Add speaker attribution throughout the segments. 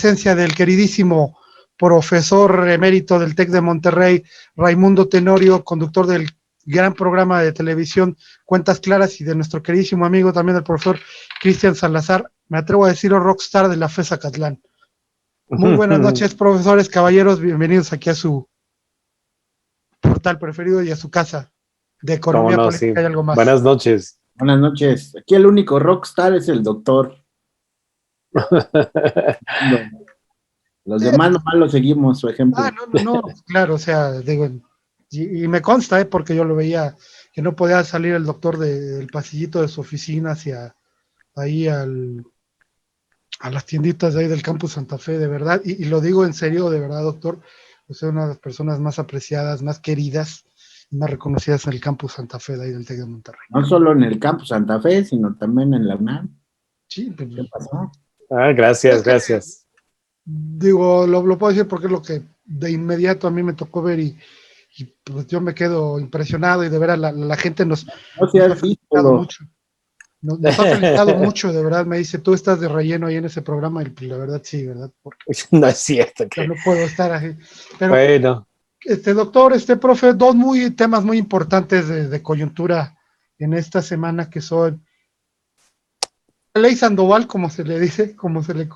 Speaker 1: presencia del queridísimo profesor emérito del TEC de Monterrey, Raimundo Tenorio, conductor del gran programa de televisión Cuentas Claras, y de nuestro queridísimo amigo también el profesor Cristian Salazar, me atrevo a decirlo, rockstar de la FES Acatlán. Muy buenas noches, profesores, caballeros, bienvenidos aquí a su portal preferido y a su casa de economía
Speaker 2: no,
Speaker 1: política
Speaker 2: sí.
Speaker 1: y algo más.
Speaker 2: Buenas noches.
Speaker 3: Buenas noches. Aquí el único rockstar es el doctor. Los demás nomás lo seguimos, su ejemplo.
Speaker 1: No, claro, o sea, digo, y me consta, porque yo lo veía, que no podía salir el doctor del pasillito de su oficina hacia ahí a las tienditas de ahí del campus Santa Fe, de verdad, y lo digo en serio, de verdad, doctor, usted es una de las personas más apreciadas, más queridas y más reconocidas en el campus Santa Fe de ahí del TEC de Monterrey.
Speaker 3: No solo en el campus Santa Fe, sino también en la UNAM.
Speaker 1: Sí, pues,
Speaker 3: ¿Qué pasó?
Speaker 2: Gracias, gracias.
Speaker 1: Digo, lo puedo decir porque es lo que de inmediato a mí me tocó ver y pues yo me quedo impresionado, y de veras la gente nos ha felicitado mucho. Nos ha felicitado mucho, de verdad, me dice, tú estás de relleno ahí en ese programa, y la verdad sí, ¿verdad? Porque
Speaker 2: no es cierto. Que...
Speaker 1: no puedo estar así. Pero,
Speaker 2: bueno.
Speaker 1: Doctor, profe, dos temas muy importantes de coyuntura en esta semana, que son la ley Sandoval, como se le dice, como se le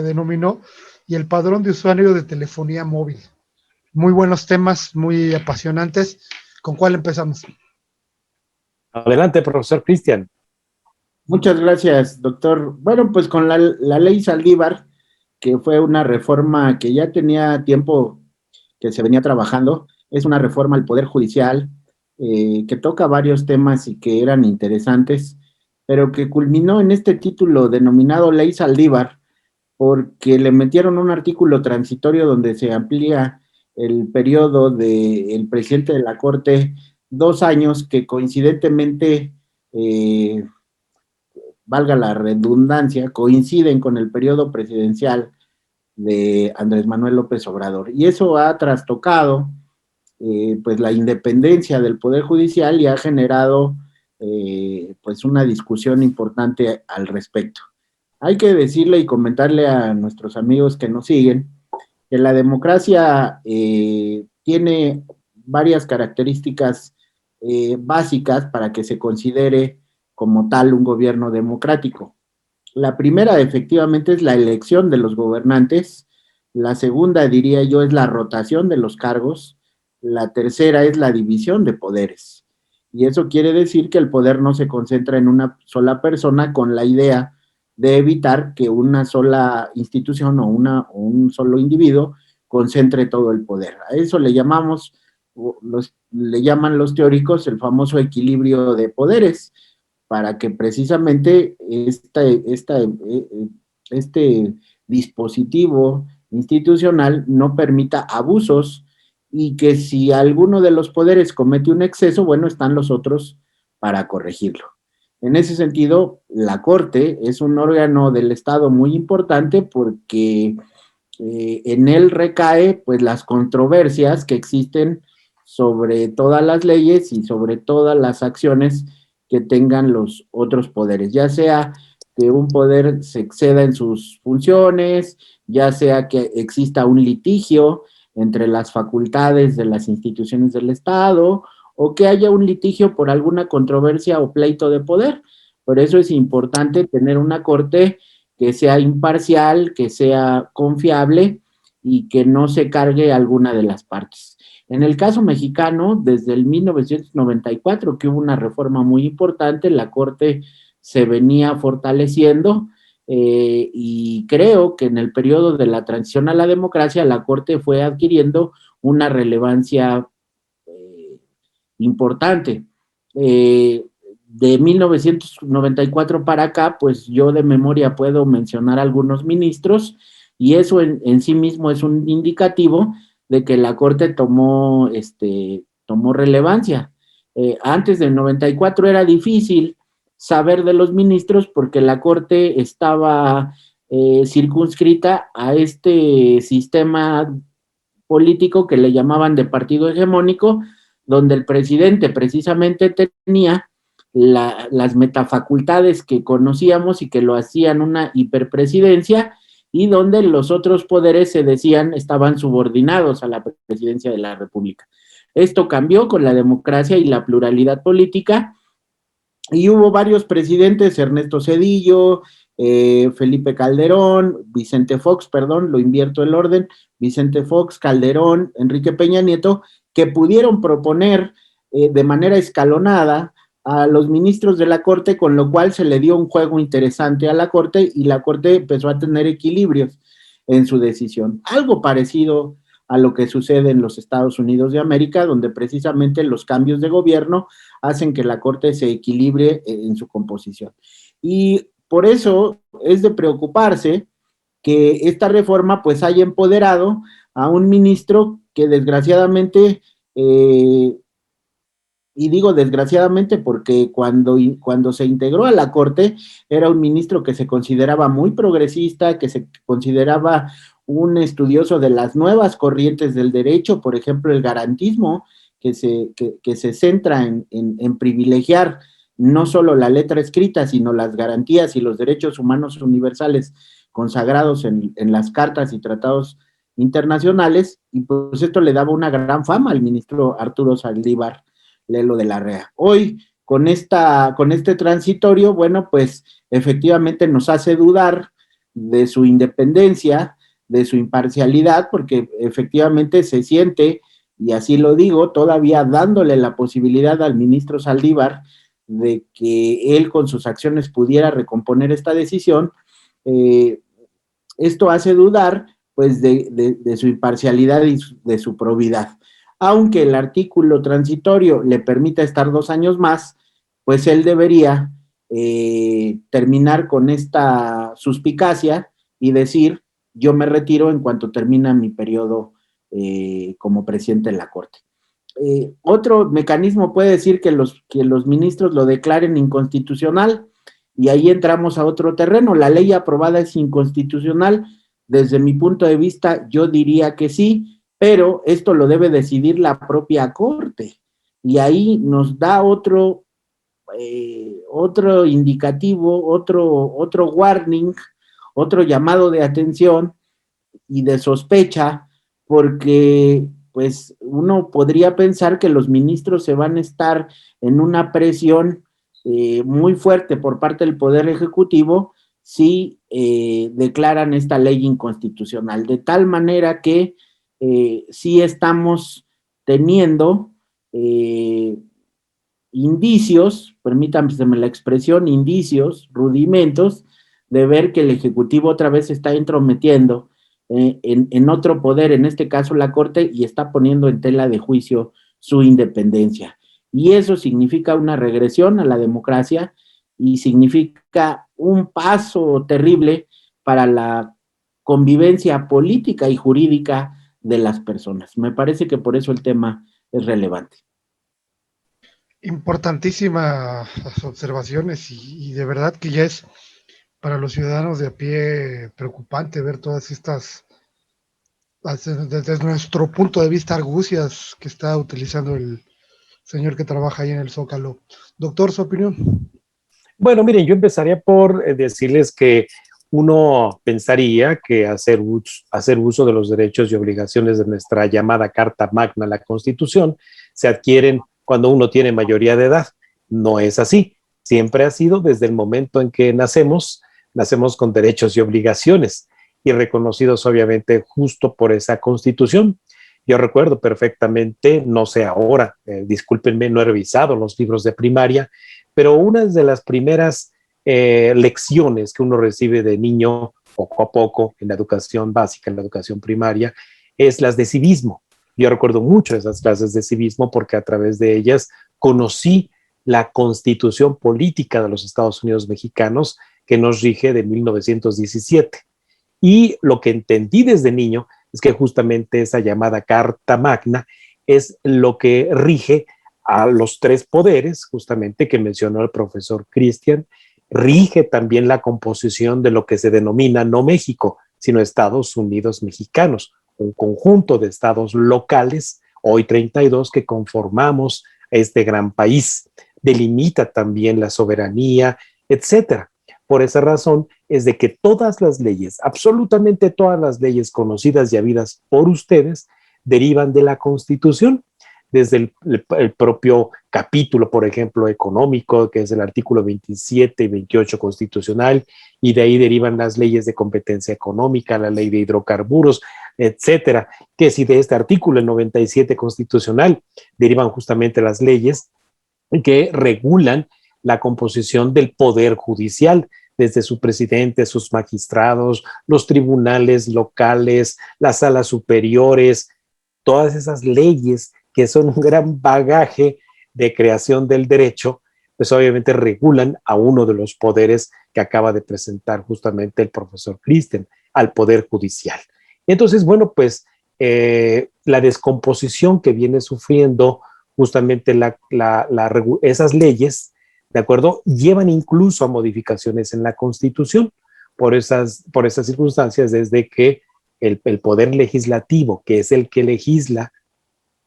Speaker 1: denominó, y el padrón de usuario de telefonía móvil. Muy buenos temas, muy apasionantes. ¿Con cuál empezamos?
Speaker 2: Adelante, profesor Cristian.
Speaker 3: Muchas gracias, doctor. Bueno, pues con la ley Saldívar, que fue una reforma que ya tenía tiempo que se venía trabajando, es una reforma al Poder Judicial que toca varios temas y que eran interesantes, pero que culminó en este título denominado Ley Saldívar, porque le metieron un artículo transitorio donde se amplía el periodo del presidente de la Corte 2 años, que coincidentemente, valga la redundancia, coinciden con el periodo presidencial de Andrés Manuel López Obrador. Y eso ha trastocado pues la independencia del Poder Judicial y ha generado pues una discusión importante al respecto. Hay que decirle y comentarle a nuestros amigos que nos siguen que la democracia tiene varias características básicas para que se considere como tal un gobierno democrático. La primera, efectivamente, es la elección de los gobernantes. La segunda, diría yo, es la rotación de los cargos. La tercera es la división de poderes. Y eso quiere decir que el poder no se concentra en una sola persona, con la idea de evitar que una sola institución o un solo individuo concentre todo el poder. A eso le llaman los teóricos el famoso equilibrio de poderes, para que precisamente este dispositivo institucional no permita abusos, y que si alguno de los poderes comete un exceso, bueno, están los otros para corregirlo. En ese sentido, la Corte es un órgano del Estado muy importante, porque en él recae pues las controversias que existen sobre todas las leyes y sobre todas las acciones que tengan los otros poderes, ya sea que un poder se exceda en sus funciones, ya sea que exista un litigio entre las facultades de las instituciones del Estado, o que haya un litigio por alguna controversia o pleito de poder. Por eso es importante tener una Corte que sea imparcial, que sea confiable y que no se cargue alguna de las partes. En el caso mexicano, desde el 1994, que hubo una reforma muy importante, la Corte se venía fortaleciendo, y creo que en el periodo de la transición a la democracia, la Corte fue adquiriendo una relevancia importante. De 1994 para acá, pues yo de memoria puedo mencionar algunos ministros, y eso en sí mismo es un indicativo de que la Corte tomó relevancia. Antes del 94 era difícil saber de los ministros, porque la Corte estaba circunscrita a este sistema político que le llamaban de partido hegemónico, donde el presidente precisamente tenía las metafacultades que conocíamos y que lo hacían una hiperpresidencia, y donde los otros poderes se decían estaban subordinados a la presidencia de la República. Esto cambió con la democracia y la pluralidad política, y hubo varios presidentes, Ernesto Zedillo, Felipe Calderón, Vicente Fox, perdón, lo invierto el orden, Vicente Fox, Calderón, Enrique Peña Nieto, que pudieron proponer de manera escalonada a los ministros de la Corte, con lo cual se le dio un juego interesante a la Corte y la Corte empezó a tener equilibrios en su decisión. Algo parecido a lo que sucede en los Estados Unidos de América, donde precisamente los cambios de gobierno hacen que la Corte se equilibre en su composición. Y por eso es de preocuparse que esta reforma pues haya empoderado a un ministro que desgraciadamente, y digo desgraciadamente porque cuando se integró a la Corte era un ministro que se consideraba muy progresista, que se consideraba un estudioso de las nuevas corrientes del derecho, por ejemplo el garantismo, que se centra en privilegiar no solo la letra escrita, sino las garantías y los derechos humanos universales consagrados en las cartas y tratados internacionales, y pues esto le daba una gran fama al ministro Arturo Saldívar Lelo de Larrea. Hoy, con este transitorio, bueno, pues efectivamente nos hace dudar de su independencia, de su imparcialidad, porque efectivamente se siente, y así lo digo, todavía dándole la posibilidad al ministro Saldívar de que él con sus acciones pudiera recomponer esta decisión. Esto hace dudar pues de su imparcialidad y de su probidad. Aunque el artículo transitorio le permita estar 2 años más, pues él debería terminar con esta suspicacia y decir, yo me retiro en cuanto termina mi periodo como presidente de la Corte. Otro mecanismo puede decir que los ministros lo declaren inconstitucional, y ahí entramos a otro terreno. La ley aprobada es inconstitucional. Desde mi punto de vista, yo diría que sí, pero esto lo debe decidir la propia Corte. Y ahí nos da otro indicativo, otro warning, otro llamado de atención y de sospecha, porque pues uno podría pensar que los ministros se van a estar en una presión muy fuerte por parte del Poder Ejecutivo si declaran esta ley inconstitucional, de tal manera que sí estamos teniendo indicios, permítanme la expresión, indicios, rudimentos, de ver que el Ejecutivo otra vez se está entrometiendo en otro poder, en este caso la Corte, y está poniendo en tela de juicio su independencia. Y eso significa una regresión a la democracia y significa un paso terrible para la convivencia política y jurídica de las personas. Me parece que por eso el tema es relevante.
Speaker 1: Importantísimas las observaciones y de verdad que ya es para los ciudadanos de a pie preocupante ver todas estas, desde nuestro punto de vista, argucias que está utilizando el señor que trabaja ahí en el Zócalo. Doctor, ¿su opinión?
Speaker 2: Bueno, miren, yo empezaría por decirles que uno pensaría que hacer uso de los derechos y obligaciones de nuestra llamada Carta Magna, la Constitución, se adquieren cuando uno tiene mayoría de edad. No es así. Siempre ha sido desde el momento en que nacemos con derechos y obligaciones y reconocidos obviamente justo por esa Constitución. Yo recuerdo perfectamente, no sé ahora, discúlpenme, no he revisado los libros de primaria, pero una de las primeras lecciones que uno recibe de niño poco a poco en la educación básica, en la educación primaria, es las de civismo. Yo recuerdo mucho esas clases de civismo porque a través de ellas conocí la Constitución política de los Estados Unidos mexicanos que nos rige de 1917. Y lo que entendí desde niño es que justamente esa llamada Carta Magna es lo que rige a los 3 poderes, justamente que mencionó el profesor Cristian, rige también la composición de lo que se denomina no México, sino Estados Unidos mexicanos, un conjunto de estados locales, hoy 32, que conformamos este gran país. Delimita también la soberanía, etcétera. Por esa razón es de que todas las leyes, absolutamente todas las leyes conocidas y habidas por ustedes, derivan de la Constitución, desde el propio capítulo, por ejemplo, económico, que es el artículo 27 y 28 constitucional, y de ahí derivan las leyes de competencia económica, la ley de hidrocarburos, etcétera, que si de este artículo, el 97 constitucional, derivan justamente las leyes que regulan la composición del poder judicial, desde su presidente, sus magistrados, los tribunales locales, las salas superiores, todas esas leyes que son un gran bagaje de creación del derecho, pues obviamente regulan a uno de los poderes que acaba de presentar justamente el profesor Christian, al poder judicial. Entonces, bueno, pues la descomposición que viene sufriendo justamente esas leyes, ¿de acuerdo? Llevan incluso a modificaciones en la Constitución por esas circunstancias, desde que el poder legislativo, que es el que legisla,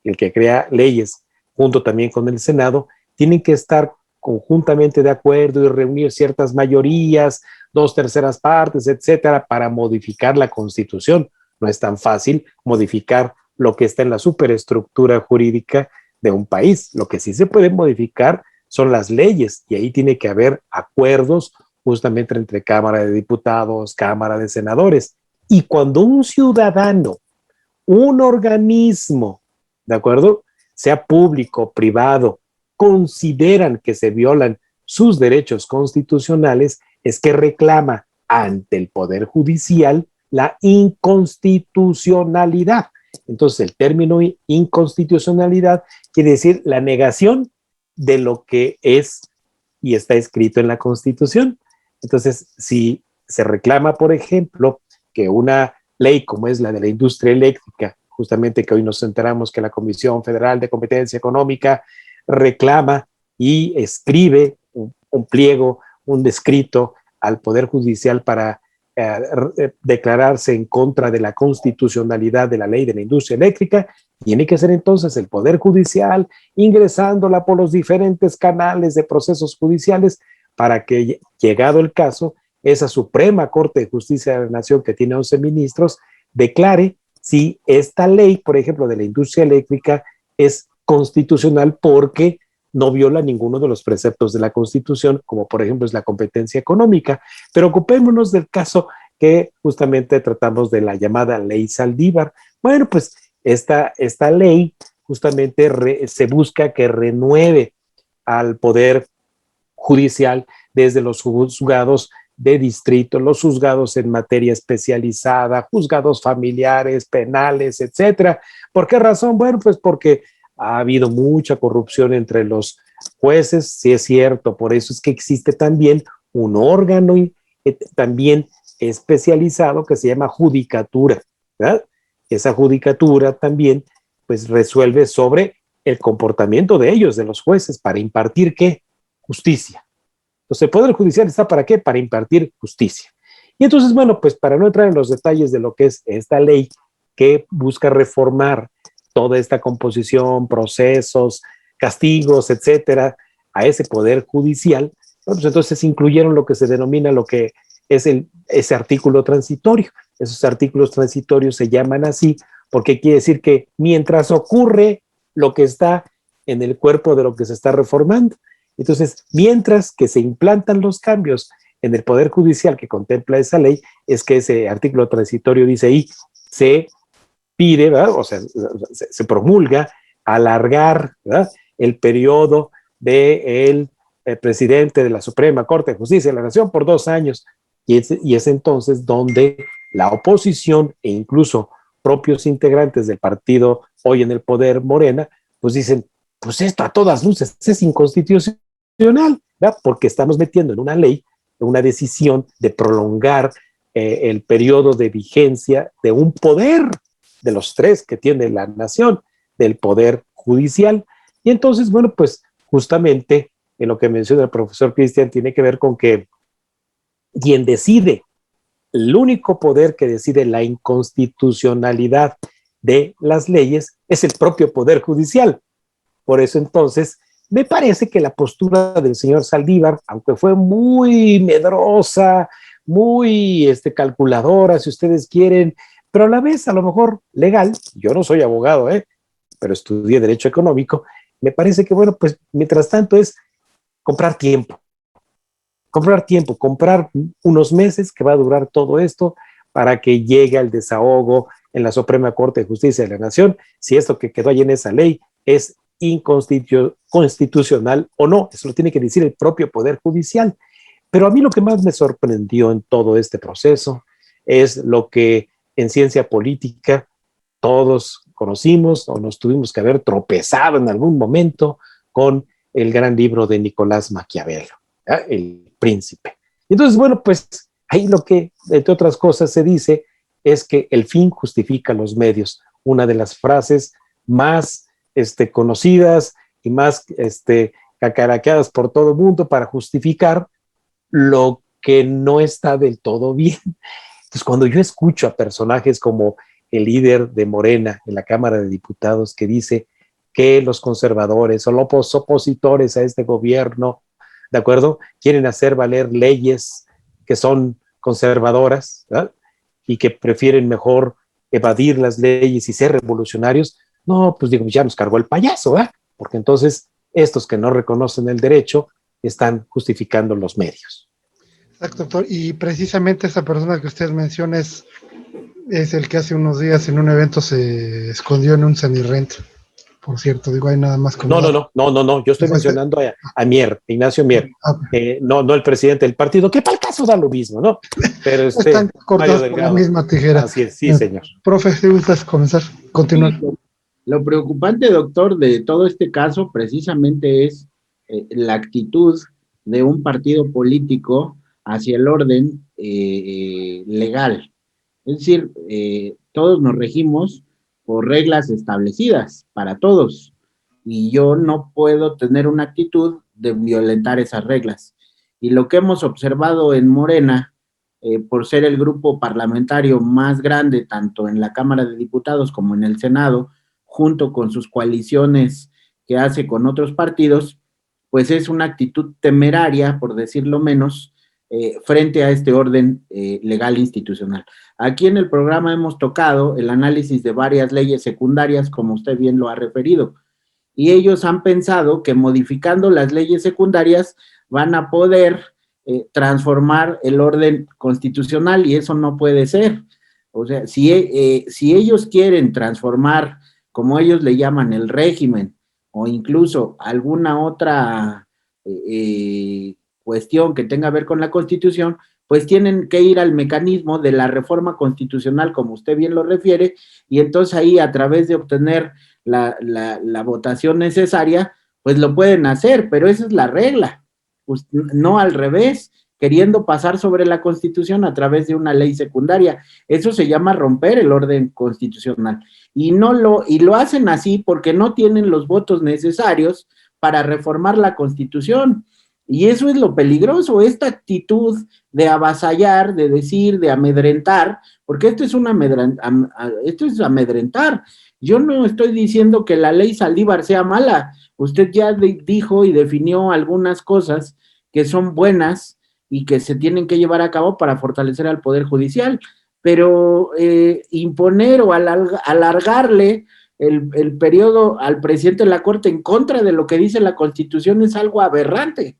Speaker 2: el que crea leyes, junto también con el Senado, tienen que estar conjuntamente de acuerdo y reunir ciertas mayorías, 2/3 partes, etcétera, para modificar la Constitución. No es tan fácil modificar lo que está en la superestructura jurídica de un país. Lo que sí se puede modificar son las leyes, y ahí tiene que haber acuerdos justamente entre Cámara de Diputados, Cámara de Senadores. Y cuando un ciudadano, un organismo, ¿de acuerdo?, sea público, privado, consideran que se violan sus derechos constitucionales, es que reclama ante el Poder Judicial la inconstitucionalidad. Entonces, el término inconstitucionalidad quiere decir la negación de lo que es y está escrito en la Constitución. Entonces, si se reclama, por ejemplo, que una ley como es la de la industria eléctrica, justamente que hoy nos enteramos que la Comisión Federal de Competencia Económica reclama y escribe un pliego, un escrito al Poder Judicial para declararse en contra de la constitucionalidad de la ley de la industria eléctrica, tiene que ser entonces el Poder Judicial ingresándola por los diferentes canales de procesos judiciales para que, llegado el caso, esa Suprema Corte de Justicia de la Nación, que tiene 11 ministros, declare si esta ley, por ejemplo, de la industria eléctrica es constitucional porque no viola ninguno de los preceptos de la Constitución, como por ejemplo es la competencia económica. Pero ocupémonos del caso que justamente tratamos, de la llamada Ley Saldívar. Bueno, pues esta ley justamente se busca que renueve al Poder Judicial desde los juzgados de distrito, los juzgados en materia especializada, juzgados familiares, penales, etcétera. ¿Por qué razón? Bueno, pues porque ha habido mucha corrupción entre los jueces, sí es cierto, por eso es que existe también un órgano también especializado que se llama judicatura, ¿verdad? Esa judicatura también pues resuelve sobre el comportamiento de ellos, de los jueces, para impartir ¿qué? Justicia. Entonces, el Poder Judicial está ¿para qué? Para impartir justicia. Y entonces, bueno, pues para no entrar en los detalles de lo que es esta ley que busca reformar toda esta composición, procesos, castigos, etcétera, a ese Poder Judicial, bueno, pues entonces incluyeron lo que se denomina lo que es ese artículo transitorio. Esos artículos transitorios se llaman así porque quiere decir que mientras ocurre lo que está en el cuerpo de lo que se está reformando, entonces, mientras que se implantan los cambios en el Poder Judicial que contempla esa ley, es que ese artículo transitorio dice ahí, se pide, ¿verdad? O sea, se promulga alargar, ¿verdad?, el periodo del presidente de la Suprema Corte de Justicia de la Nación por 2 años. Y es entonces donde la oposición e incluso propios integrantes del partido hoy en el poder, Morena, pues dicen, pues esto a todas luces es inconstitucional, ¿verdad? Porque estamos metiendo en una ley una decisión de prolongar el periodo de vigencia de un poder de los 3 que tiene la nación, del Poder Judicial. Y entonces, bueno, pues justamente en lo que menciona el profesor Christian tiene que ver con que quien decide, el único poder que decide la inconstitucionalidad de las leyes es el propio Poder Judicial. Por eso entonces me parece que la postura del señor Saldívar, aunque fue muy medrosa, muy calculadora, si ustedes quieren, pero a la vez a lo mejor legal, yo no soy abogado, pero estudié Derecho Económico, me parece que, bueno, pues mientras tanto es comprar tiempo, comprar unos meses que va a durar todo esto para que llegue al desahogo en la Suprema Corte de Justicia de la Nación, si esto que quedó ahí en esa ley es inconstitucional o no, eso lo tiene que decir el propio Poder Judicial. Pero a mí lo que más me sorprendió en todo este proceso es lo que en ciencia política todos conocimos o nos tuvimos que haber tropezado en algún momento con el gran libro de Nicolás Maquiavelo, ¿eh? El Príncipe. Entonces, bueno, pues ahí lo que, entre otras cosas, se dice es que el fin justifica los medios, una de las frases más conocidas y más cacaraqueadas por todo el mundo para justificar lo que no está del todo bien. Entonces, cuando yo escucho a personajes como el líder de Morena en la Cámara de Diputados que dice que los conservadores o los opositores a este gobierno, ¿de acuerdo?, quieren hacer valer leyes que son conservadoras, ¿verdad?, y que prefieren mejor evadir las leyes y ser revolucionarios, no, pues digo, ya nos cargó el payaso, ¿verdad?, porque entonces estos que no reconocen el derecho están justificando los medios.
Speaker 1: Exacto, doctor. Y precisamente esa persona que usted menciona es el que hace unos días en un evento se escondió en un Sanirrent. Por cierto, digo, hay nada más como...
Speaker 2: No, yo estoy mencionando a Mier, Ignacio Mier, no el presidente del partido, que para el caso da lo mismo, ¿no? Pero
Speaker 1: están cortados por la misma tijera.
Speaker 2: Así es, sí, señor.
Speaker 1: Profe, si gustas continuar.
Speaker 3: Sí, lo preocupante, doctor, de todo este caso precisamente es la actitud de un partido político hacia el orden legal. Es decir, todos nos regimos por reglas establecidas para todos, y yo no puedo tener una actitud de violentar esas reglas. Y lo que hemos observado en Morena, por ser el grupo parlamentario más grande, tanto en la Cámara de Diputados como en el Senado, junto con sus coaliciones que hace con otros partidos, pues es una actitud temeraria, por decirlo menos, frente a este orden legal institucional. Aquí en el programa hemos tocado el análisis de varias leyes secundarias, como usted bien lo ha referido, y ellos han pensado que modificando las leyes secundarias van a poder transformar el orden constitucional, y eso no puede ser. O sea, si ellos quieren transformar, como ellos le llaman, el régimen, o incluso alguna otra cuestión que tenga que ver con la Constitución, pues tienen que ir al mecanismo de la reforma constitucional, como usted bien lo refiere, y entonces ahí, a través de obtener la votación necesaria, pues lo pueden hacer, pero esa es la regla, pues no al revés, queriendo pasar sobre la Constitución a través de una ley secundaria. Eso se llama romper el orden constitucional, y lo hacen así porque no tienen los votos necesarios para reformar la Constitución. Y eso es lo peligroso, esta actitud de avasallar, de decir, de amedrentar, porque esto es amedrentar. Yo no estoy diciendo que la ley Saldívar sea mala, usted ya dijo y definió algunas cosas que son buenas y que se tienen que llevar a cabo para fortalecer al Poder Judicial, pero imponer o alargarle el periodo al presidente de la Corte en contra de lo que dice la Constitución es algo aberrante.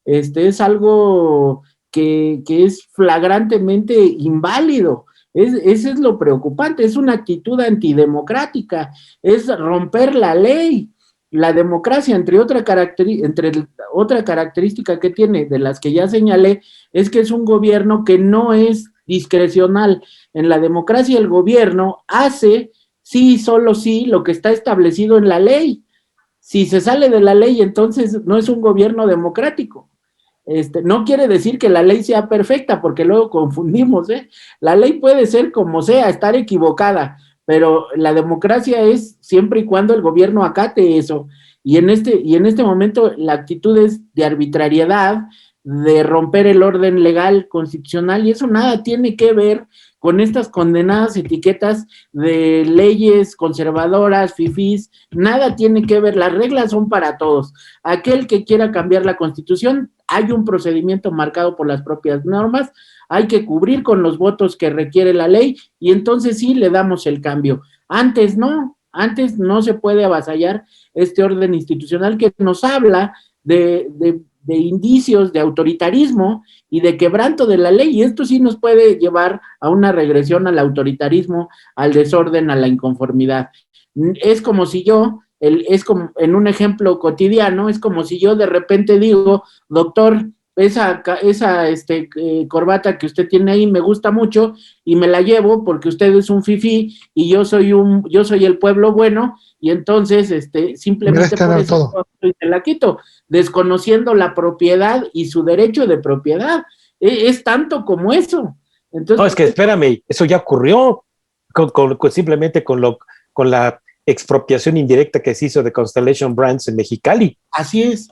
Speaker 3: Es algo que es flagrantemente inválido. Eso es lo preocupante, es una actitud antidemocrática, es romper la ley. La democracia, entre otra característica que tiene, de las que ya señalé, es que es un gobierno que no es discrecional. En la democracia el gobierno hace, sí, solo sí, lo que está establecido en la ley. Si se sale de la ley, entonces no es un gobierno democrático. No quiere decir que la ley sea perfecta, porque luego confundimos, La ley puede ser como sea, estar equivocada, pero la democracia es siempre y cuando el gobierno acate eso, y en este momento la actitud es de arbitrariedad, de romper el orden legal constitucional, y eso nada tiene que ver con estas condenadas etiquetas de leyes conservadoras, fifís, nada tiene que ver, las reglas son para todos. Aquel que quiera cambiar la Constitución, hay un procedimiento marcado por las propias normas, hay que cubrir con los votos que requiere la ley y entonces sí le damos el cambio. Antes no se puede avasallar este orden institucional que nos habla de indicios de autoritarismo y de quebranto de la ley, y esto sí nos puede llevar a una regresión al autoritarismo, al desorden, a la inconformidad. Es como si yo, es como en un ejemplo cotidiano, es como si yo de repente digo, doctor, esa corbata que usted tiene ahí me gusta mucho y me la llevo porque usted es un fifí y yo soy el pueblo bueno, y entonces simplemente por eso te la quito, desconociendo la propiedad y su derecho de propiedad. Es tanto como eso. Entonces,
Speaker 2: no, es que espérame, eso ya ocurrió simplemente con la expropiación indirecta que se hizo de Constellation Brands en Mexicali.
Speaker 3: Así es,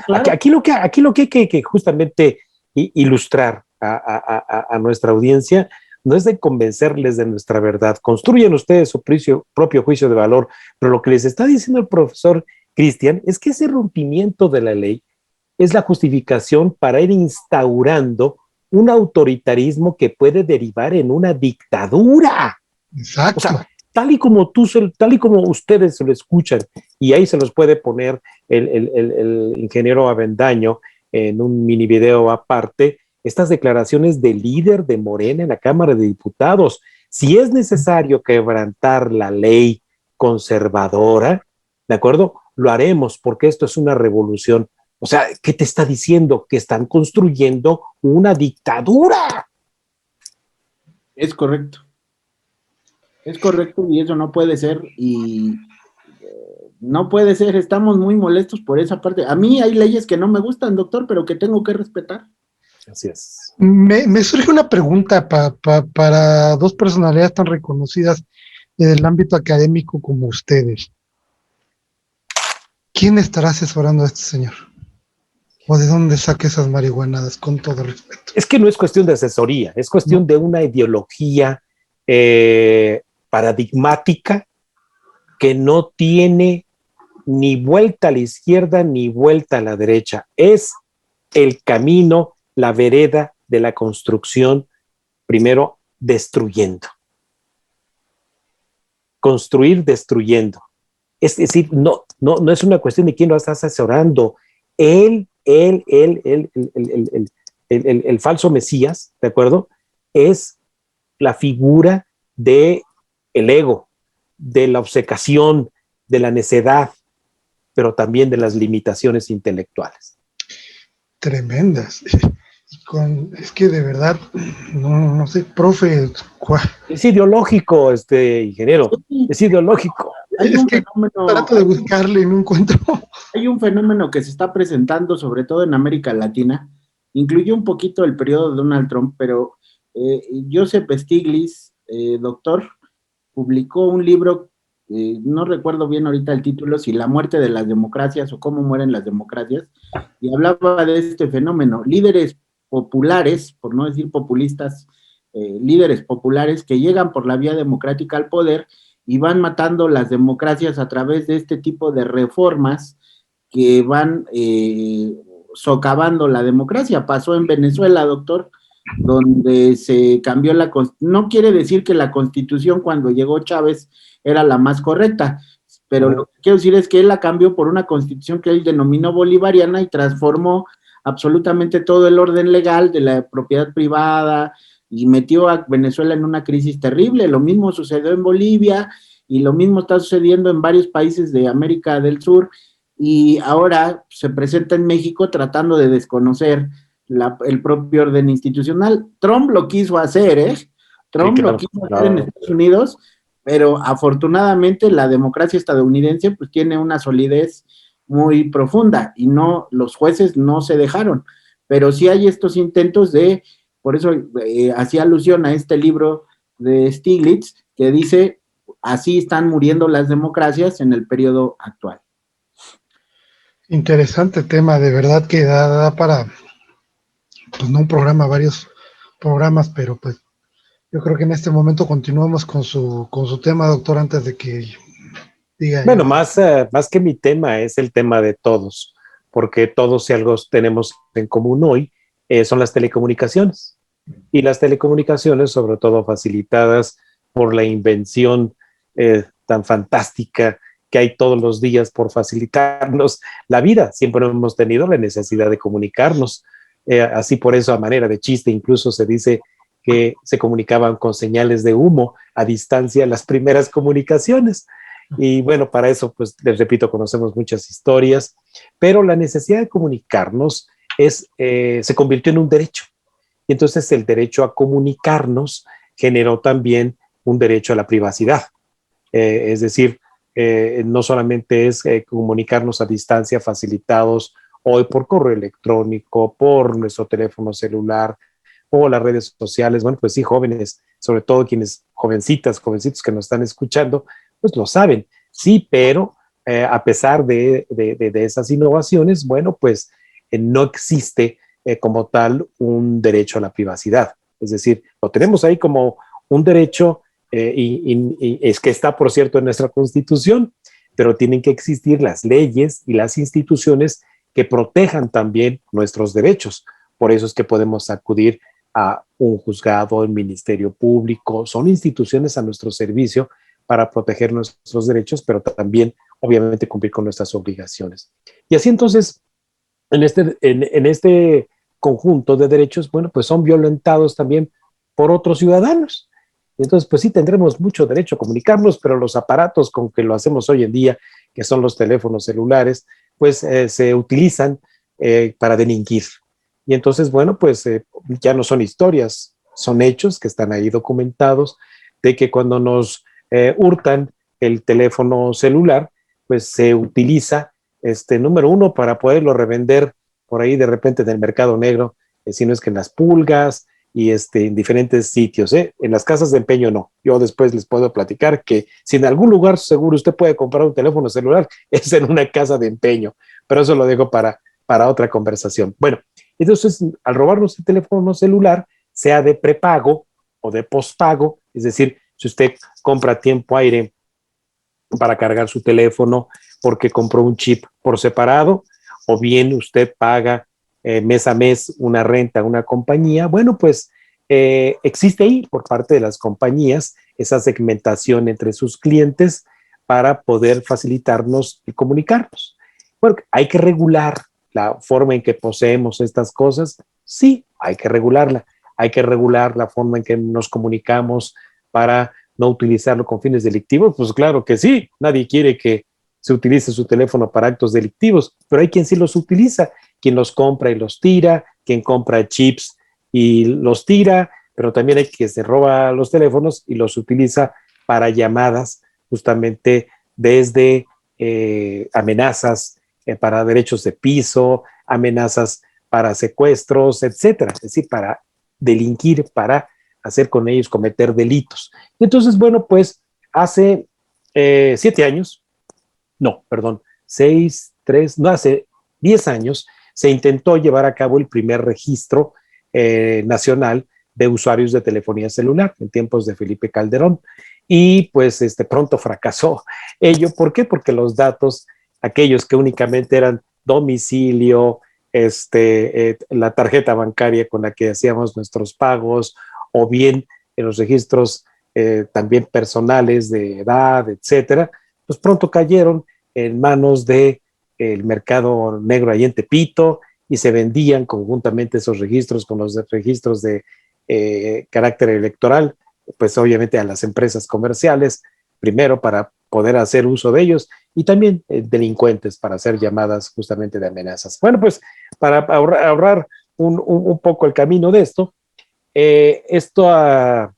Speaker 3: claro.
Speaker 2: Aquí lo que hay que justamente ilustrar a nuestra audiencia no es de convencerles de nuestra verdad. Construyen ustedes su propio juicio de valor, pero lo que les está diciendo el profesor Cristian es que ese rompimiento de la ley es la justificación para ir instaurando un autoritarismo que puede derivar en una dictadura.
Speaker 1: Exacto.
Speaker 2: O sea, tal y como ustedes se lo escuchan, y ahí se los puede poner el ingeniero Avendaño en un mini video aparte, estas declaraciones del líder de Morena en la Cámara de Diputados. Si es necesario quebrantar la ley conservadora, ¿de acuerdo? Lo haremos porque esto es una revolución. O sea, ¿qué te está diciendo? Que están construyendo una dictadura.
Speaker 3: Es correcto. Es correcto y eso no puede ser y no puede ser. Estamos muy molestos por esa parte. A mí hay leyes que no me gustan, doctor, pero que tengo que respetar.
Speaker 2: Así es.
Speaker 1: Me surge una pregunta para dos personalidades tan reconocidas en el ámbito académico como ustedes. ¿Quién estará asesorando a este señor? ¿O de dónde saca esas marihuanadas, con todo respeto?
Speaker 2: Es que no es cuestión de asesoría, es cuestión de una ideología paradigmática que no tiene ni vuelta a la izquierda ni vuelta a la derecha. Es el camino, la vereda de la construcción, primero destruyendo. Construir destruyendo. Es decir, no es una cuestión de quién lo está asesorando. El falso Mesías, ¿de acuerdo? Es la figura de el ego, de la obcecación, de la necedad, pero también de las limitaciones intelectuales.
Speaker 1: Tremendas. Es que de verdad, no sé, profe.
Speaker 2: Es ideológico, ingeniero, es ideológico.
Speaker 1: Es que trato de buscarle y no encuentro.
Speaker 3: Hay un fenómeno que se está presentando, sobre todo en América Latina, incluye un poquito el periodo de Donald Trump, pero Joseph Stiglitz, doctor, publicó un libro, no recuerdo bien ahorita el título, si La muerte de las democracias o cómo mueren las democracias, y hablaba de este fenómeno. Líderes populares, por no decir populistas, líderes populares que llegan por la vía democrática al poder y van matando las democracias a través de este tipo de reformas que van socavando la democracia. Pasó en Venezuela, doctor, donde se cambió la Constitución. No quiere decir que la Constitución cuando llegó Chávez era la más correcta, pero lo que quiero decir es que él la cambió por una Constitución que él denominó bolivariana y transformó absolutamente todo el orden legal de la propiedad privada y metió a Venezuela en una crisis terrible. Lo mismo sucedió en Bolivia y lo mismo está sucediendo en varios países de América del Sur, y ahora se presenta en México tratando de desconocer el propio orden institucional. Trump lo quiso hacer, Trump lo quiso hacer en Estados Unidos, pero afortunadamente la democracia estadounidense pues tiene una solidez muy profunda y no, los jueces no se dejaron, pero sí hay estos intentos de, por eso hacía alusión a este libro de Stiglitz que dice, así están muriendo las democracias en el periodo actual.
Speaker 1: Interesante tema, de verdad que da para, pues no un programa, varios programas, pero pues Yo creo que en este momento continuamos con su tema, doctor, antes de que diga
Speaker 2: Bueno,
Speaker 1: yo.
Speaker 2: más que mi tema es el tema de todos, porque todos si algo tenemos en común hoy son las telecomunicaciones. Y las telecomunicaciones, sobre todo facilitadas por la invención tan fantástica que hay todos los días por facilitarnos la vida. Siempre hemos tenido la necesidad de comunicarnos. Así por eso, a manera de chiste, incluso se dice que se comunicaban con señales de humo a distancia las primeras comunicaciones. Y bueno, para eso, pues les repito, conocemos muchas historias, pero la necesidad de comunicarnos se convirtió en un derecho. Y entonces el derecho a comunicarnos generó también un derecho a la privacidad. Es decir, no solamente es comunicarnos a distancia facilitados hoy por correo electrónico, por nuestro teléfono celular o las redes sociales. Bueno, pues sí, jóvenes, sobre todo quienes, jovencitos que nos están escuchando, pues lo saben. Sí, pero a pesar de esas innovaciones, bueno, pues no existe como tal un derecho a la privacidad. Es decir, lo tenemos ahí como un derecho y es que está, por cierto, en nuestra Constitución, pero tienen que existir las leyes y las instituciones que protejan también nuestros derechos. Por eso es que podemos acudir a un juzgado, el Ministerio Público, son instituciones a nuestro servicio para proteger nuestros derechos, pero también, obviamente, cumplir con nuestras obligaciones. Y así entonces, en este conjunto de derechos, bueno, pues son violentados también por otros ciudadanos. Y entonces, pues sí, tendremos mucho derecho a comunicarnos, pero los aparatos con que lo hacemos hoy en día, que son los teléfonos celulares, pues se utilizan para delinquir. Y entonces, bueno, pues ya no son historias, son hechos que están ahí documentados de que cuando nos hurtan el teléfono celular, pues se utiliza, número uno, para poderlo revender por ahí de repente en el mercado negro, si no es que en las pulgas y en diferentes sitios. En las casas de empeño no. Yo después les puedo platicar que si en algún lugar seguro usted puede comprar un teléfono celular, es en una casa de empeño, pero eso lo dejo para otra conversación. Bueno, entonces al robarnos el teléfono celular, sea de prepago o de postpago, es decir, si usted compra tiempo aire para cargar su teléfono porque compró un chip por separado, o bien usted paga mes a mes una renta a una compañía, bueno, pues existe ahí por parte de las compañías esa segmentación entre sus clientes para poder facilitarnos y comunicarnos. Bueno, hay que regular la forma en que poseemos estas cosas, sí, hay que regularla. Hay que regular la forma en que nos comunicamos para no utilizarlo con fines delictivos. Pues claro que sí, nadie quiere que se utilice su teléfono para actos delictivos, pero hay quien sí los utiliza, quien los compra y los tira, quien compra chips y los tira, pero también hay quien se roba los teléfonos y los utiliza para llamadas justamente desde amenazas para derechos de piso, amenazas para secuestros, etcétera, es decir, para delinquir, para hacer con ellos cometer delitos. Y entonces, bueno, pues hace 7 años, no, perdón, 6, 3, no, hace 10 años se intentó llevar a cabo el primer registro nacional de usuarios de telefonía celular en tiempos de Felipe Calderón. Y pues pronto fracasó ello. ¿Por qué? Porque los datos, aquellos que únicamente eran domicilio, la tarjeta bancaria con la que hacíamos nuestros pagos, o bien en los registros también personales de edad, etcétera, pues pronto cayeron en manos del mercado negro ahí en Tepito y se vendían conjuntamente esos registros con los registros de carácter electoral, pues obviamente a las empresas comerciales, primero para poder hacer uso de ellos y también delincuentes para hacer llamadas justamente de amenazas. Bueno, pues para ahorrar un poco el camino de esto, esta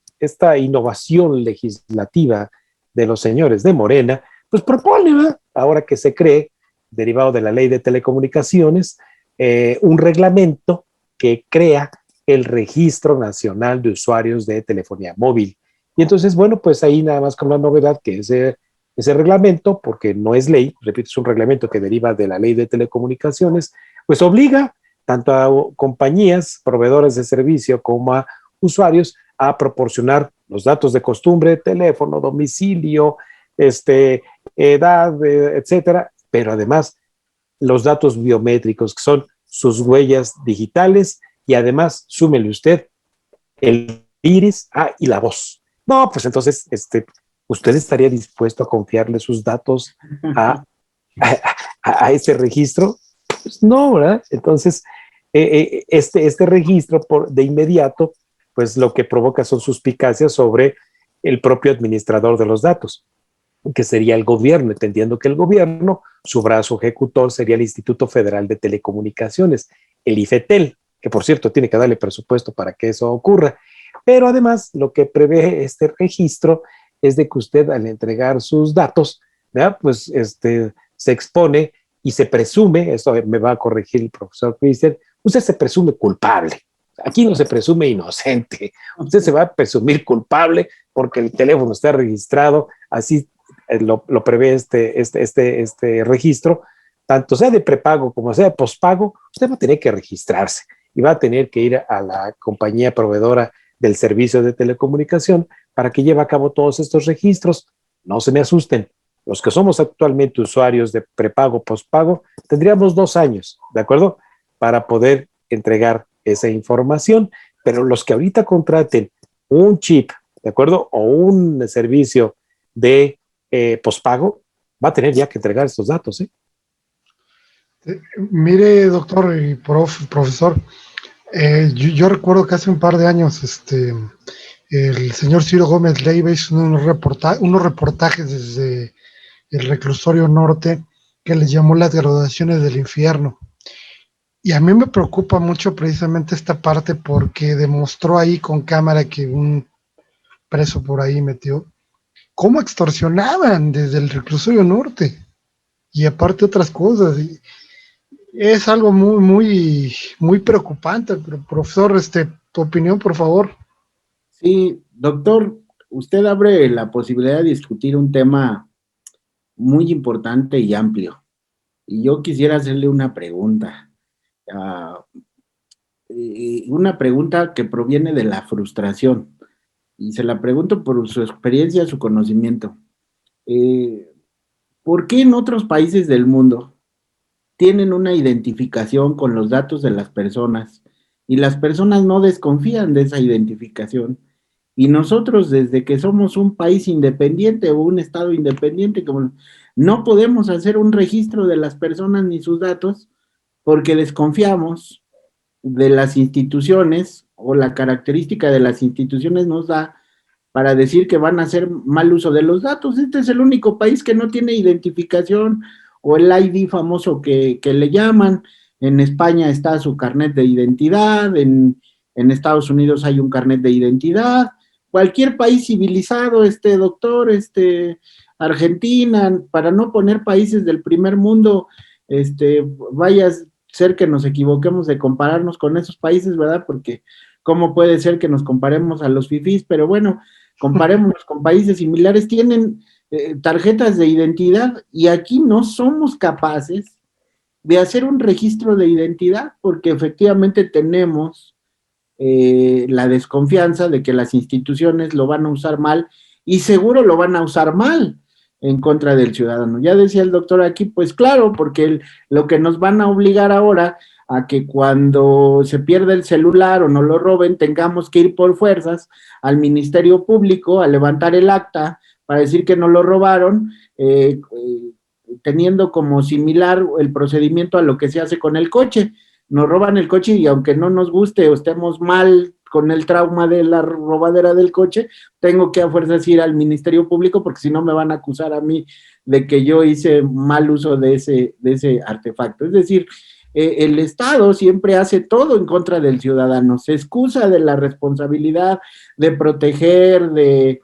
Speaker 2: innovación legislativa de los señores de Morena, pues propone, ¿verdad? Ahora que se cree, derivado de la ley de telecomunicaciones, un reglamento que crea el Registro Nacional de Usuarios de Telefonía Móvil. Y entonces, bueno, pues ahí nada más con la novedad que ese reglamento, porque no es ley, repito, es un reglamento que deriva de la ley de telecomunicaciones, pues obliga tanto a compañías, proveedores de servicio, como a usuarios, a proporcionar los datos de costumbre, teléfono, domicilio, edad, etcétera, pero además los datos biométricos, que son sus huellas digitales, y además, súmele usted el iris, y la voz. No, pues entonces, ¿usted estaría dispuesto a confiarle sus datos a ese registro? Pues no, ¿verdad? Entonces, este registro de inmediato, pues lo que provoca son suspicacias sobre el propio administrador de los datos, que sería el gobierno, entendiendo que el gobierno, su brazo ejecutor sería el Instituto Federal de Telecomunicaciones, el IFETEL, que por cierto tiene que darle presupuesto para que eso ocurra. Pero además lo que prevé este registro es de que usted al entregar sus datos, ¿verdad? Pues se expone y se presume, esto me va a corregir el profesor Cristian, usted se presume culpable. Aquí no se presume inocente, usted se va a presumir culpable porque el teléfono está registrado, así lo prevé este registro, tanto sea de prepago como sea de pospago, usted va a tener que registrarse y va a tener que ir a la compañía proveedora del servicio de telecomunicación para que lleve a cabo todos estos registros. No se me asusten, los que somos actualmente usuarios de prepago, pospago, tendríamos 2 años, ¿de acuerdo? Para poder entregar esa información, pero los que ahorita contraten un chip, ¿de acuerdo? O un servicio de pospago, va a tener ya que entregar estos datos, ¿eh?
Speaker 1: Mire, doctor y profesor, yo recuerdo que hace un par de años el señor Ciro Gómez Leiva hizo unos reportajes desde el reclusorio norte que les llamó las graduaciones del infierno. Y a mí me preocupa mucho precisamente esta parte porque demostró ahí con cámara que un preso por ahí metió cómo extorsionaban desde el reclusorio norte y aparte otras cosas. Y es algo muy, muy, muy preocupante. Pero, profesor, tu opinión, por favor.
Speaker 3: Sí, doctor, usted abre la posibilidad de discutir un tema muy importante y amplio. Y yo quisiera hacerle una pregunta. Una pregunta que proviene de la frustración. Y se la pregunto por su experiencia, su conocimiento. ¿Por qué en otros países del mundo tienen una identificación con los datos de las personas y las personas no desconfían de esa identificación? Y nosotros, desde que somos un país independiente o un estado independiente, como no podemos hacer un registro de las personas ni sus datos porque desconfiamos de las instituciones, o la característica de las instituciones nos da para decir que van a hacer mal uso de los datos. Este es el único país que no tiene identificación, o el ID famoso que le llaman. En España está su carnet de identidad, en Estados Unidos hay un carnet de identidad. Cualquier país civilizado, doctor, Argentina, para no poner países del primer mundo, vaya a ser que nos equivoquemos de compararnos con esos países, ¿verdad? Porque ¿cómo puede ser que nos comparemos a los fifís? Pero bueno, comparémonos con países similares, tienen tarjetas de identidad, y aquí no somos capaces de hacer un registro de identidad porque efectivamente tenemos la desconfianza de que las instituciones lo van a usar mal, y seguro lo van a usar mal en contra del ciudadano. Ya decía el doctor aquí, pues claro, porque lo que nos van a obligar ahora a que cuando se pierda el celular o no lo roben, tengamos que ir por fuerzas al Ministerio Público a levantar el acta para decir que no lo robaron, teniendo como similar el procedimiento a lo que se hace con el coche. Nos roban el coche y aunque no nos guste o estemos mal con el trauma de la robadera del coche, tengo que a fuerzas ir al Ministerio Público porque si no me van a acusar a mí de que yo hice mal uso de ese artefacto. Es decir, el Estado siempre hace todo en contra del ciudadano, se excusa de la responsabilidad de proteger, de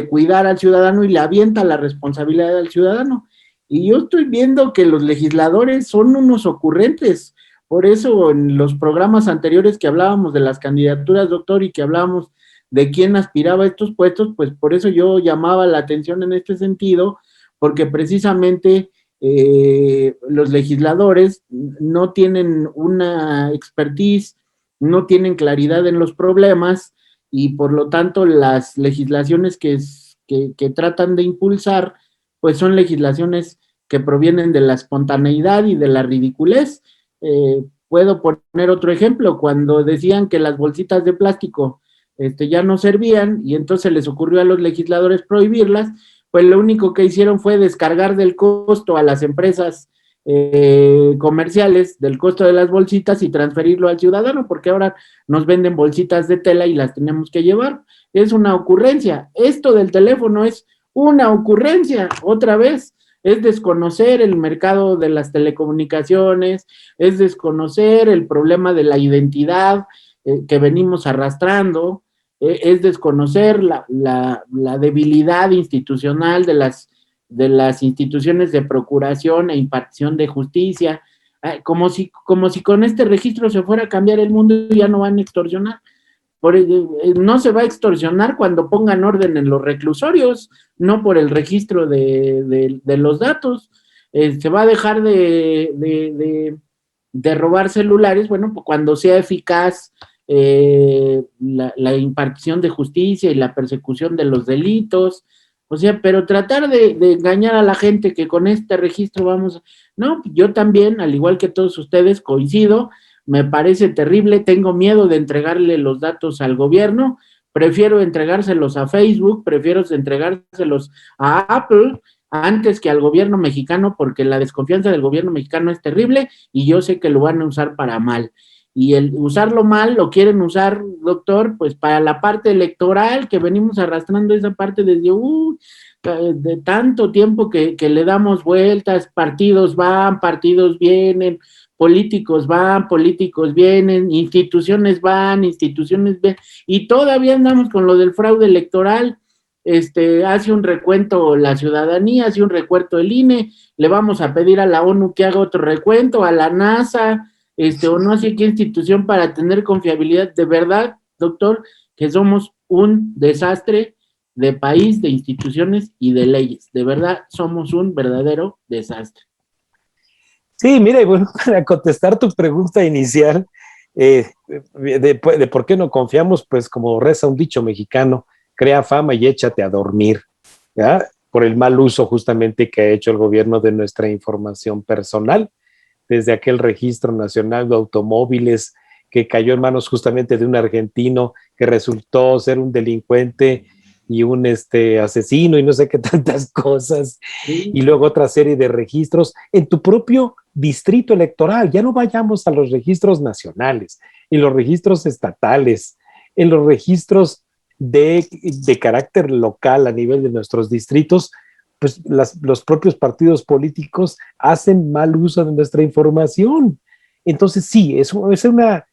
Speaker 3: cuidar al ciudadano, y le avienta la responsabilidad al ciudadano. Y yo estoy viendo que los legisladores son unos ocurrentes. Por eso en los programas anteriores que hablábamos de las candidaturas, doctor, y que hablábamos de quién aspiraba a estos puestos, pues por eso yo llamaba la atención en este sentido, porque precisamente los legisladores no tienen una expertise, no tienen claridad en los problemas, y por lo tanto las legislaciones que tratan de impulsar, pues son legislaciones que provienen de la espontaneidad y de la ridiculez. Puedo poner otro ejemplo, cuando decían que las bolsitas de plástico ya no servían y entonces les ocurrió a los legisladores prohibirlas, pues lo único que hicieron fue descargar del costo a las empresas comerciales del costo de las bolsitas y transferirlo al ciudadano, porque ahora nos venden bolsitas de tela y las tenemos que llevar. Es una ocurrencia. Esto del teléfono es una ocurrencia, otra vez. Es desconocer el mercado de las telecomunicaciones, es desconocer el problema de la identidad que venimos arrastrando, es desconocer la debilidad institucional de las instituciones de procuración e impartición de justicia, como si con este registro se fuera a cambiar el mundo y ya no van a extorsionar. No se va a extorsionar cuando pongan orden en los reclusorios, no por el registro de los datos. Se va a dejar de robar celulares, bueno, pues cuando sea eficaz la impartición de justicia y la persecución de los delitos. O sea, pero tratar de engañar a la gente que con este registro vamos... No, yo también, al igual que todos ustedes, coincido. Me parece terrible, tengo miedo de entregarle los datos al gobierno, prefiero entregárselos a Facebook, prefiero entregárselos a Apple antes que al gobierno mexicano, porque la desconfianza del gobierno mexicano es terrible y yo sé que lo van a usar para mal. Y el usarlo mal lo quieren usar, doctor, pues para la parte electoral, que venimos arrastrando esa parte desde de tanto tiempo que le damos vueltas, partidos van, partidos vienen, políticos van, políticos vienen, instituciones van, instituciones vienen, y todavía andamos con lo del fraude electoral. Hace un recuento la ciudadanía, hace un recuento el INE, le vamos a pedir a la ONU que haga otro recuento, a la NASA, o no sé qué institución para tener confiabilidad. De verdad, doctor, que somos un desastre de país, de instituciones y de leyes. De verdad, somos un verdadero desastre.
Speaker 2: Sí, mira, y bueno, para contestar tu pregunta inicial, de por qué no confiamos, pues como reza un dicho mexicano, crea fama y échate a dormir, ¿ya? Por el mal uso justamente que ha hecho el gobierno de nuestra información personal, desde aquel registro nacional de automóviles que cayó en manos justamente de un argentino que resultó ser un delincuente y un asesino y no sé qué tantas cosas, sí. Y luego otra serie de registros en tu propio distrito electoral. Ya no vayamos a los registros nacionales, en los registros estatales, en los registros de carácter local a nivel de nuestros distritos, pues los propios partidos políticos hacen mal uso de nuestra información. Entonces sí, es una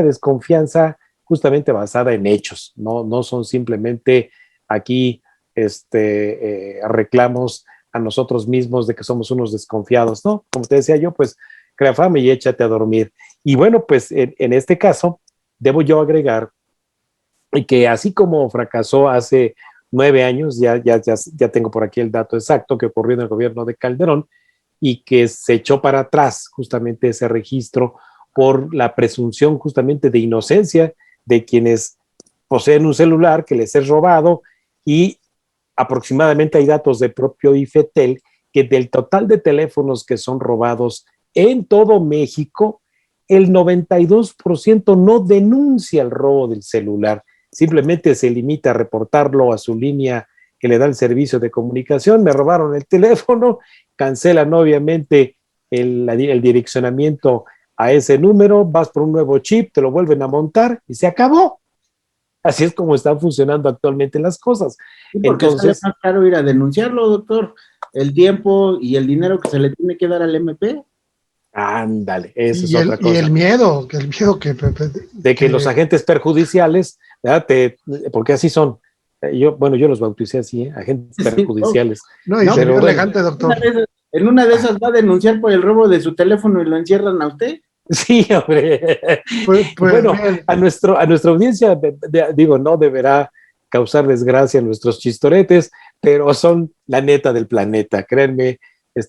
Speaker 2: desconfianza justamente basada en hechos, no son simplemente aquí reclamos a nosotros mismos de que somos unos desconfiados, ¿no? Como te decía yo, pues crea fama y échate a dormir. Y bueno, pues en este caso, debo yo agregar que así como fracasó hace 9 años, ya tengo por aquí el dato exacto que ocurrió en el gobierno de Calderón, y que se echó para atrás justamente ese registro por la presunción justamente de inocencia de quienes poseen un celular que les es robado, y aproximadamente hay datos de propio IFETEL que del total de teléfonos que son robados en todo México, el 92% no denuncia el robo del celular, simplemente se limita a reportarlo a su línea que le da el servicio de comunicación. Me robaron el teléfono, cancelan obviamente el direccionamiento a ese número, vas por un nuevo chip, te lo vuelven a montar y se acabó. Así es como están funcionando actualmente las cosas.
Speaker 3: Sí, porque entonces sale más caro ir a denunciarlo, doctor, el tiempo y el dinero que se le tiene que dar al MP.
Speaker 2: Ándale, eso
Speaker 1: sí,
Speaker 2: es otra cosa.
Speaker 1: Y el miedo que
Speaker 2: de que los agentes perjudiciales, porque así son. Yo los bauticé así, agentes perjudiciales.
Speaker 1: No, y pero elegante, doctor.
Speaker 3: En una de esas va a denunciar por el robo de su teléfono y lo encierran a usted.
Speaker 2: Sí, hombre. Pues bueno, a nuestra audiencia, digo, no deberá causar desgracia a nuestros chistoretes, pero son la neta del planeta. Créanme,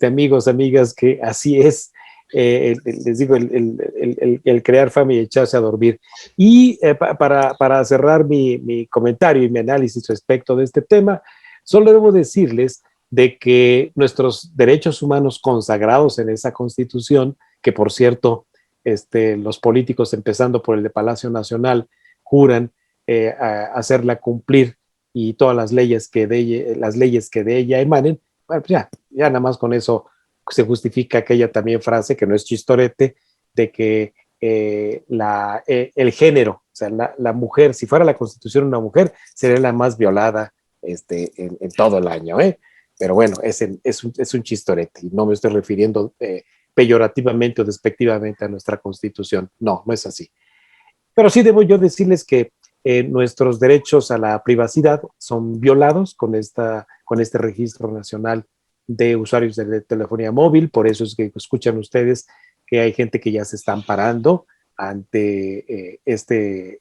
Speaker 2: amigos, amigas, que así es. Les digo, el crear fama y echarse a dormir. Y para cerrar mi comentario y mi análisis respecto de este tema, solo debo decirles de que nuestros derechos humanos consagrados en esa Constitución, que por cierto, los políticos, empezando por el de Palacio Nacional, juran hacerla cumplir, y todas las leyes que de ella emanen, bueno, pues ya nada más con eso se justifica aquella también frase, que no es chistorete, de que el género, o sea, la mujer, si fuera la Constitución una mujer, sería la más violada en todo el año, ¿eh? Pero bueno, es un chistorete, y no me estoy refiriendo peyorativamente o despectivamente a nuestra Constitución. No es así. Pero sí debo yo decirles que nuestros derechos a la privacidad son violados con este registro nacional de usuarios de telefonía móvil. Por eso es que escuchan ustedes que hay gente que ya se está amparando ante este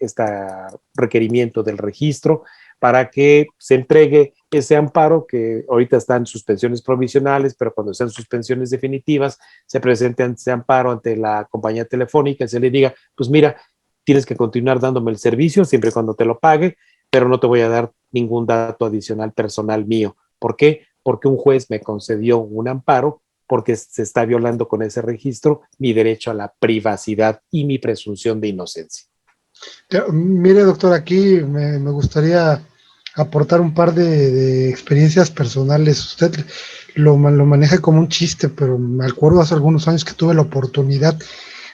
Speaker 2: requerimiento del registro para que se entregue ese amparo, que ahorita están suspensiones provisionales, pero cuando sean suspensiones definitivas, se presente ese amparo ante la compañía telefónica y se le diga, pues mira, tienes que continuar dándome el servicio siempre y cuando te lo pague, pero no te voy a dar ningún dato adicional personal mío. ¿Por qué? Porque un juez me concedió un amparo porque se está violando con ese registro mi derecho a la privacidad y mi presunción de inocencia.
Speaker 1: Mire, doctor, aquí me gustaría aportar un par de experiencias personales. Usted lo maneja como un chiste, pero me acuerdo hace algunos años que tuve la oportunidad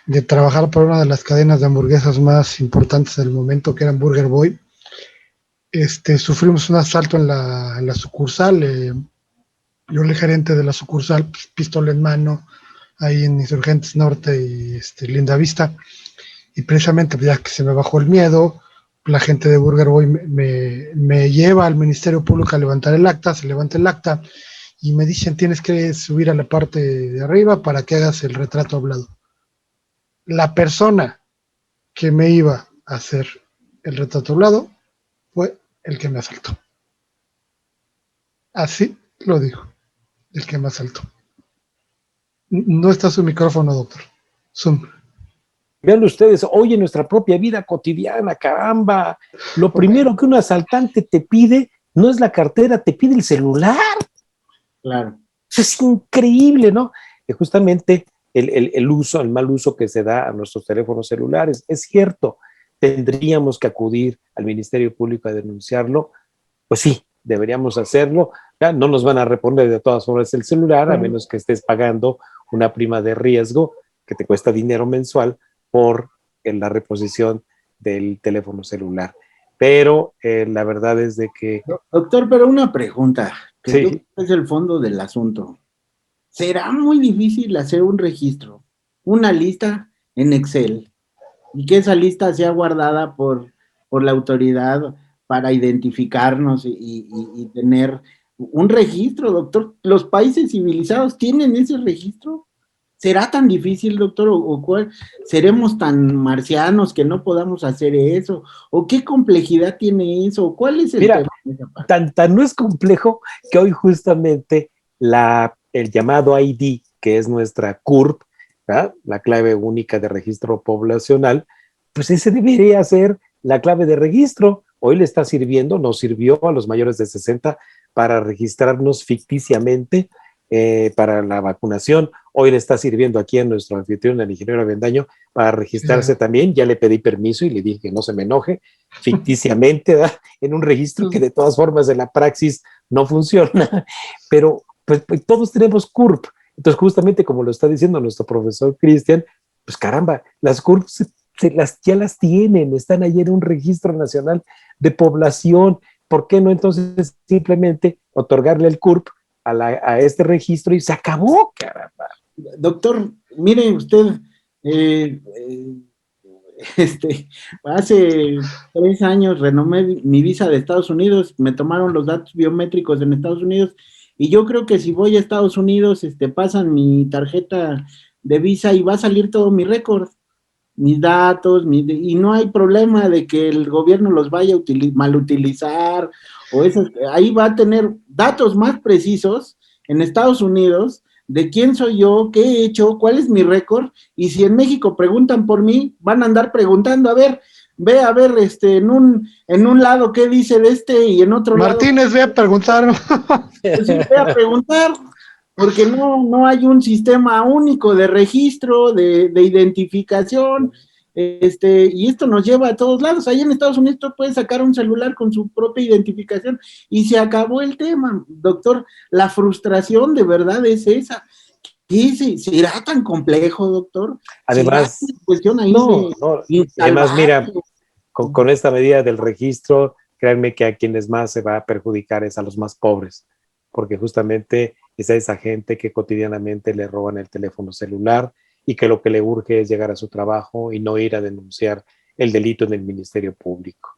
Speaker 1: de trabajar para una de las cadenas de hamburguesas más importantes del momento, que era Burger Boy. Sufrimos un asalto en la sucursal. Yo, el gerente de la sucursal, pues, pistola en mano, ahí en Insurgentes Norte y Linda Vista. Y precisamente, ya que se me bajó el miedo, la gente de Burger Boy me lleva al Ministerio Público a levantar el acta. Se levanta el acta y me dicen, tienes que subir a la parte de arriba para que hagas el retrato hablado. La persona que me iba a hacer el retrato hablado fue el que me asaltó. Así lo dijo, el que me asaltó. No está su micrófono, doctor. Zoom.
Speaker 2: Vean ustedes, hoy en nuestra propia vida cotidiana, caramba, lo primero que un asaltante te pide no es la cartera, te pide el celular.
Speaker 3: Claro.
Speaker 2: Eso es increíble, ¿no? Que justamente el mal uso que se da a nuestros teléfonos celulares. Es cierto, tendríamos que acudir al Ministerio Público a denunciarlo. Pues sí, deberíamos hacerlo. Ya no nos van a reponer de todas formas el celular, a menos que estés pagando una prima de riesgo que te cuesta dinero mensual por la reposición del teléfono celular. Pero la verdad es de que...
Speaker 3: Doctor, pero una pregunta, que
Speaker 2: sí,
Speaker 3: es el fondo del asunto. ¿Será muy difícil hacer un registro, una lista en Excel, y que esa lista sea guardada por la autoridad para identificarnos y tener un registro, doctor? ¿Los países civilizados tienen ese registro? ¿Será tan difícil, doctor? ¿O cuál? ¿Seremos tan marcianos que no podamos hacer eso? ¿O qué complejidad tiene eso? ¿Cuál es el
Speaker 2: mira,
Speaker 3: tema?
Speaker 2: tan no es complejo que hoy justamente el llamado ID, que es nuestra CURP, ¿verdad?, la clave única de registro poblacional, pues ese debería ser la clave de registro. Hoy le está sirviendo, nos sirvió a los mayores de 60 para registrarnos ficticiamente para la vacunación. Hoy le está sirviendo aquí a nuestro anfitrión, el ingeniero Avendaño, para registrarse también. Ya le pedí permiso y le dije que no se me enoje, ficticiamente, ¿verdad?, en un registro que de todas formas en la praxis no funciona, pero pues todos tenemos CURP. Entonces, justamente como lo está diciendo nuestro profesor Cristian, pues caramba, las CURP ya las tienen, están ahí en un registro nacional de población. ¿Por qué no entonces simplemente otorgarle el CURP a este registro y se acabó, caramba?
Speaker 3: Doctor, mire usted, hace 3 años renomé mi visa de Estados Unidos, me tomaron los datos biométricos en Estados Unidos, y yo creo que si voy a Estados Unidos, pasan mi tarjeta de visa y va a salir todo mi récord, mis datos, y no hay problema de que el gobierno los vaya a mal utilizar, ahí va a tener datos más precisos en Estados Unidos de quién soy yo, qué he hecho, cuál es mi récord, y si en México preguntan por mí, van a andar preguntando, a ver, ve a ver, en un lado qué dice de este y en otro
Speaker 1: Martínez,
Speaker 3: lado.
Speaker 1: ve a preguntar.
Speaker 3: Pues sí, ve a preguntar, porque no hay un sistema único de registro, de identificación, y esto nos lleva a todos lados. Ahí en Estados Unidos tú puedes sacar un celular con su propia identificación y se acabó el tema, doctor. La frustración de verdad es esa. ¿Qué será tan complejo, doctor?
Speaker 2: Además,
Speaker 3: ¿Será una cuestión ahí
Speaker 2: no,
Speaker 3: de
Speaker 2: no, además,
Speaker 3: insalvable?
Speaker 2: mira, con esta medida del registro, créanme que a quienes más se va a perjudicar es a los más pobres, porque justamente es a esa gente que cotidianamente le roban el teléfono celular y que lo que le urge es llegar a su trabajo y no ir a denunciar el delito en el Ministerio Público.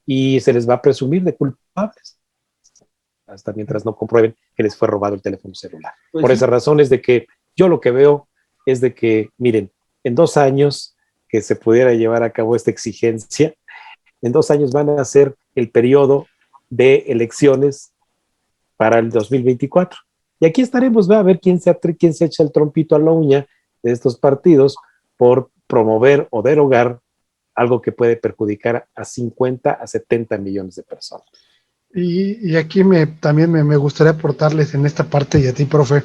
Speaker 2: Y se les va a presumir de culpables hasta mientras no comprueben que les fue robado el teléfono celular.
Speaker 3: Pues
Speaker 2: Por
Speaker 3: sí.
Speaker 2: esa razón es de que yo lo que veo es de que, miren, en 2 años que se pudiera llevar a cabo esta exigencia, en 2 años van a ser el periodo de elecciones para el 2024. Y aquí estaremos, va a ver quién se echa el trompito a la uña de estos partidos por promover o derogar algo que puede perjudicar a 50 a 70 millones de personas.
Speaker 1: Y aquí también me gustaría aportarles en esta parte, y a ti, profe,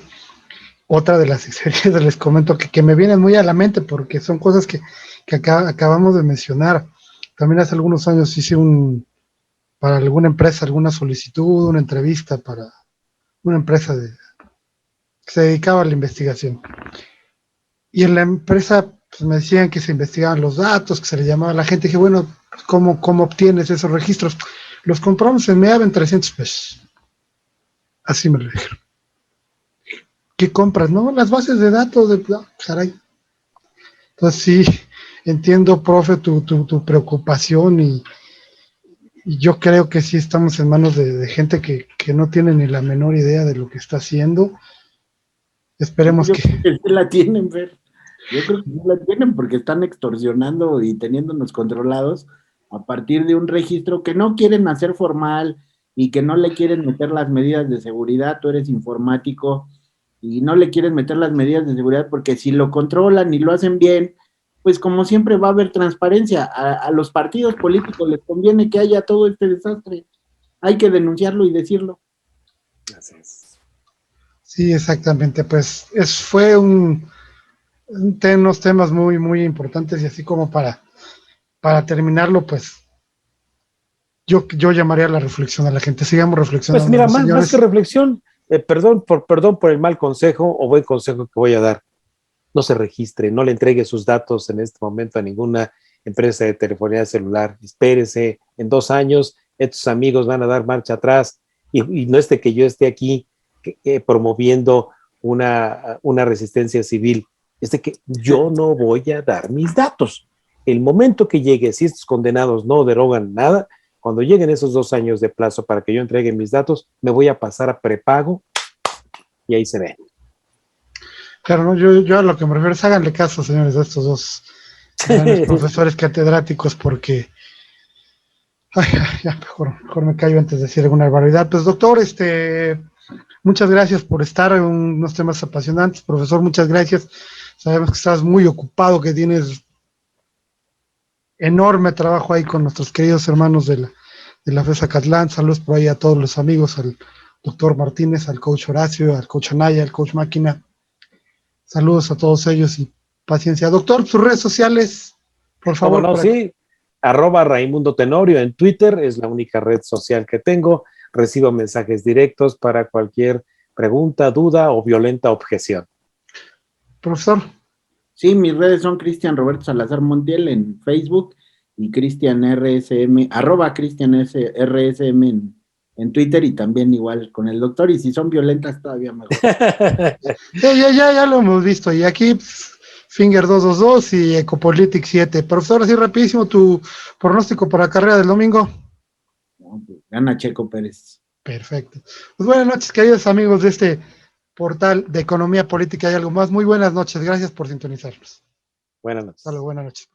Speaker 1: otra de las experiencias les comento que me vienen muy a la mente porque son cosas que acabamos de mencionar. También hace algunos años hice para alguna empresa, alguna solicitud, una entrevista para una empresa que se dedicaba a la investigación. Y en la empresa pues, me decían que se investigaban los datos, que se le llamaba a la gente. Y dije, bueno, ¿cómo obtienes esos registros? Los compramos en MEAB en 300 pesos. Así me lo dijeron. ¿Qué compras? No, las bases de datos de caray. Entonces sí, entiendo, profe, tu preocupación y yo creo que sí estamos en manos de gente que no tiene ni la menor idea de lo que está haciendo. Esperemos
Speaker 3: Yo
Speaker 1: que...
Speaker 3: creo que sí la tienen, Fer. Yo creo que sí la tienen porque están extorsionando y teniéndonos controlados a partir de un registro que no quieren hacer formal y que no le quieren meter las medidas de seguridad. Tú eres informático y no le quieren meter las medidas de seguridad porque si lo controlan y lo hacen bien, pues como siempre va a haber transparencia. A los partidos políticos les conviene que haya todo este desastre. Hay que denunciarlo y decirlo.
Speaker 2: Así es.
Speaker 1: Sí, exactamente. Pues fue unos temas muy, muy importantes y así como para terminarlo, pues yo llamaría a la reflexión a la gente. Sigamos
Speaker 2: Pues
Speaker 1: reflexionando,
Speaker 2: mira,
Speaker 1: ¿no,
Speaker 2: más que
Speaker 1: señores?
Speaker 2: reflexión, perdón por el mal consejo o buen consejo que voy a dar. No se registre, no le entregue sus datos en este momento a ninguna empresa de telefonía celular. Espérese, en 2 años estos amigos van a dar marcha atrás y no es de que yo esté aquí promoviendo una resistencia civil, es de que yo no voy a dar mis datos. El momento que llegue, si estos condenados no derogan nada, cuando lleguen esos 2 años de plazo para que yo entregue mis datos, me voy a pasar a prepago y ahí se ve.
Speaker 1: Claro, ¿no? Yo a lo que me refiero es háganle caso, señores, a estos dos grandes profesores catedráticos, porque ay, ya mejor me callo antes de decir alguna barbaridad. Pues doctor, muchas gracias por estar en unos temas apasionantes. Profesor, muchas gracias. Sabemos que estás muy ocupado, que tienes enorme trabajo ahí con nuestros queridos hermanos de la FES Acatlán. Saludos por ahí a todos los amigos, al doctor Martínez, al coach Horacio, al coach Anaya, al coach Máquina. Saludos a todos ellos y paciencia. Doctor, sus redes sociales, por
Speaker 2: ¿Cómo
Speaker 1: favor.
Speaker 2: no? Sí, @Raimundo Tenorio en Twitter, es la única red social que tengo. Recibo mensajes directos para cualquier pregunta, duda o violenta objeción.
Speaker 1: Profesor.
Speaker 3: Sí, mis redes son Cristian Roberto Salazar Montiel en Facebook y Cristian RSM, @CristianRSM en Twitter y también igual con el doctor. Y si son violentas, todavía mejor.
Speaker 1: Ya lo hemos visto. Y aquí Finger 222 y Ecopolitics 7. Profesor, así rapidísimo, tu pronóstico para la carrera del domingo.
Speaker 3: Gana Checo Pérez.
Speaker 1: Perfecto. Pues buenas noches, queridos amigos de este portal de economía política y algo más. Muy buenas noches. Gracias por sintonizarnos.
Speaker 2: Buenas noches.
Speaker 1: Hasta luego, buenas noches.